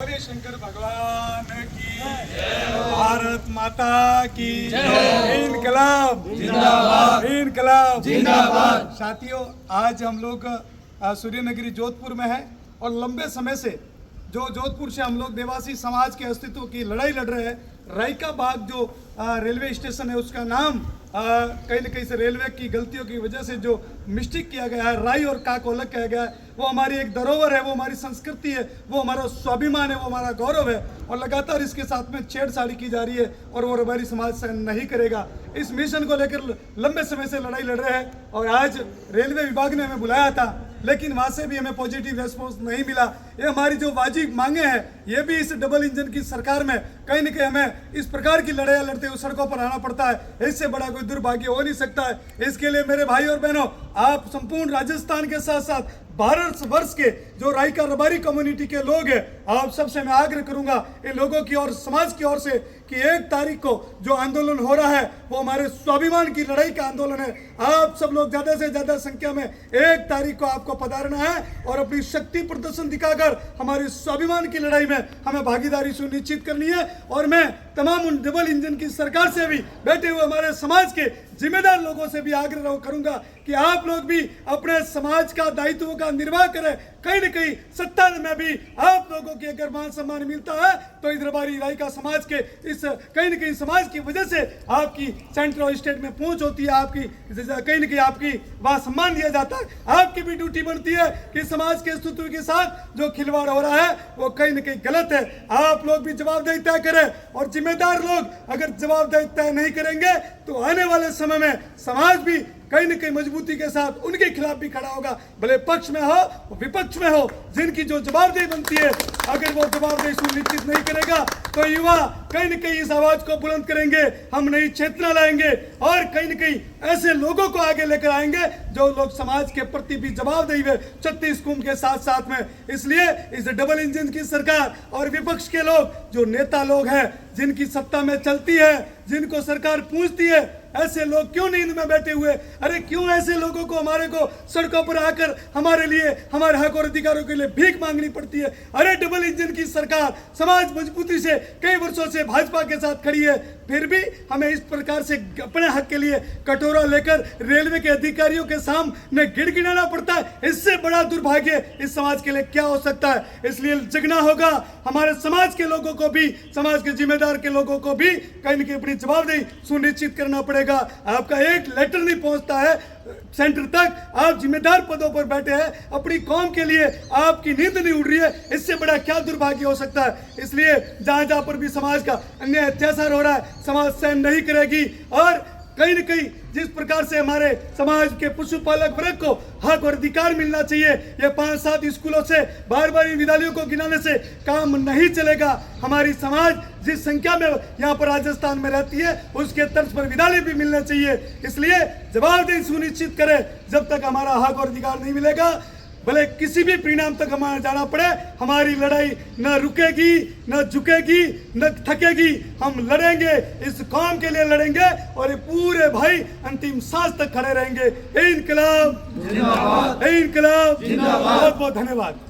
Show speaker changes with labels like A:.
A: बोले शंकर भगवान की भारत माता की इनकलाब जिंदाबाद, इनकलाब जिंदाबाद। साथियों, आज हम लोग सूर्यनगरी जोधपुर में है और लंबे समय से जो जोधपुर से हम लोग देवासी समाज के अस्तित्व की लड़ाई लड़ रहे हैं। रायका बाग जो रेलवे स्टेशन है, उसका नाम कहीं न कहीं से रेलवे की गलतियों की वजह से जो मिस्टेक किया गया है, राई और का को अलग किया गया है। वो हमारी एक धरोहर है, वो हमारी संस्कृति है, वो हमारा स्वाभिमान है, वो हमारा गौरव है और लगातार इसके साथ में छेड़छाड़ी की जा रही है और वो हमारी समाज सहन नहीं करेगा। इस मिशन को लेकर लंबे समय से लड़ाई लड़ रहे हैं और आज रेलवे विभाग ने हमें बुलाया था, लेकिन वहां से भी हमें पॉजिटिव रेस्पॉन्स नहीं मिला। ये हमारी जो वाजिब मांगे हैं, ये भी इस डबल इंजन की सरकार में कहीं न कहीं हमें इस प्रकार की लड़ाई लड़ते हुए सड़कों पर आना पड़ता है। इससे बड़ा कोई दुर्भाग्य हो नहीं सकता है। इसके लिए मेरे भाई और बहनों, आप संपूर्ण राजस्थान के साथ साथ भारत वर्ष के जो रायका रबारी कम्युनिटी के लोग हैं, आप सबसे मैं आग्रह करूंगा इन लोगों की और समाज की ओर से कि 1 तारीख को जो आंदोलन हो रहा है वो हमारे स्वाभिमान की लड़ाई का आंदोलन है। आप सब लोग ज्यादा से ज्यादा संख्या में 1 तारीख को आपको पधारना है और अपनी शक्ति प्रदर्शन दिखाकर हमारे स्वाभिमान की लड़ाई में हमें भागीदारी सुनिश्चित करनी है। और मैं तमाम उन डबल इंजन की सरकार से भी, बैठे हुए हमारे समाज के जिम्मेदार लोगों से भी आग्रह करूंगा कि आप लोग भी अपने समाज का दायित्व का निर्वाह करें। कहीं न कहीं सत्ता में भी आप लोगों के अगर मान सम्मान मिलता है तो इस रबारी रायका समाज के इस कहीं न कहीं समाज की वजह से आपकी सेंट्रल और स्टेट में पहुंच होती है, आपकी कहीं न कहीं आपकी वहां सम्मान दिया जाता है। आपकी भी ड्यूटी बनती है कि समाज के अस्तित्व के साथ जो खिलवाड़ हो रहा है वो कहीं न कहीं गलत है। आप लोग भी जवाबदेही तय करें और जिम्मेदार लोग अगर जवाबदेही तय नहीं करेंगे तो आने वाले समय में समाज भी कहीं न कहीं मजबूती के साथ उनके खिलाफ भी खड़ा होगा, भले पक्ष में हो विपक्ष में हो। जिनकी जो जवाबदेही बनती है, अगर वो जवाबदेही सुनिश्चित नहीं करेगा तो युवा कहीं न कहीं इस आवाज को बुलंद करेंगे, हम नई चेतना लाएंगे और कहीं न कहीं ऐसे लोगों को आगे लेकर आएंगे जो लोग समाज के प्रति भी जवाबदेही है, 36 कुंभ के साथ साथ में। इसलिए इस डबल इंजन की सरकार और विपक्ष के लोग, जो नेता लोग हैं, जिनकी सत्ता में चलती है, जिनको सरकार पूछती है, ऐसे लोग क्यों नींद में बैठे हुए? अरे क्यों ऐसे लोगों को हमारे को सड़कों पर आकर हमारे लिए, हमारे हक और अधिकारों के लिए भीख मांगनी पड़ती है? अरे डबल इंजन की सरकार समाज मजबूती से कई वर्षों से भाजपा के साथ खड़ी है, फिर भी हमें इस प्रकार से अपने हक के लिए कटोरा लेकर रेलवे के अधिकारियों के सामने गिड़गिड़ाना पड़ता है। इससे बड़ा दुर्भाग्य इस समाज के लिए क्या हो सकता है? इसलिए जगना होगा, हमारे समाज के लोगों को भी, समाज के जिम्मेदार के लोगों को भी कहीं न कहीं अपनी जवाबदेही सुनिश्चित करना पड़ेगा। आपका एक लेटर नहीं पहुंचता है सेंटर तक, आप जिम्मेदार पदों पर बैठे हैं, अपनी कौम के लिए आपकी नींद नहीं उड़ रही है, इससे बड़ा क्या दुर्भाग्य हो सकता है? इसलिए जहां जहां पर भी समाज का अन्याय अत्याचार हो रहा है, समाज सहन नहीं करेगी। और कहीं न कहीं जिस प्रकार से हमारे समाज के पशुपालक वर्ग को हक और अधिकार मिलना चाहिए, ये 5-7 स्कूलों से बार-बार इन विद्यालयों को गिनाने से काम नहीं चलेगा। हमारी समाज जिस संख्या में यहाँ पर राजस्थान में रहती है, उसके तर्ज पर विद्यालय भी मिलना चाहिए। इसलिए जवाबदेही सुनिश्चित करें। जब तक हमारा हक और अधिकार नहीं मिलेगा, भले किसी भी परिणाम तक हमारा जाना पड़े, हमारी लड़ाई न रुकेगी, न झुकेगी, न थकेगी। हम लड़ेंगे, इस कौम के लिए लड़ेंगे और ये पूरे भाई अंतिम सांस तक खड़े रहेंगे। इनकलाब जिंदाबाद, इनकलाब जिंदाबाद। बहुत बहुत धन्यवाद।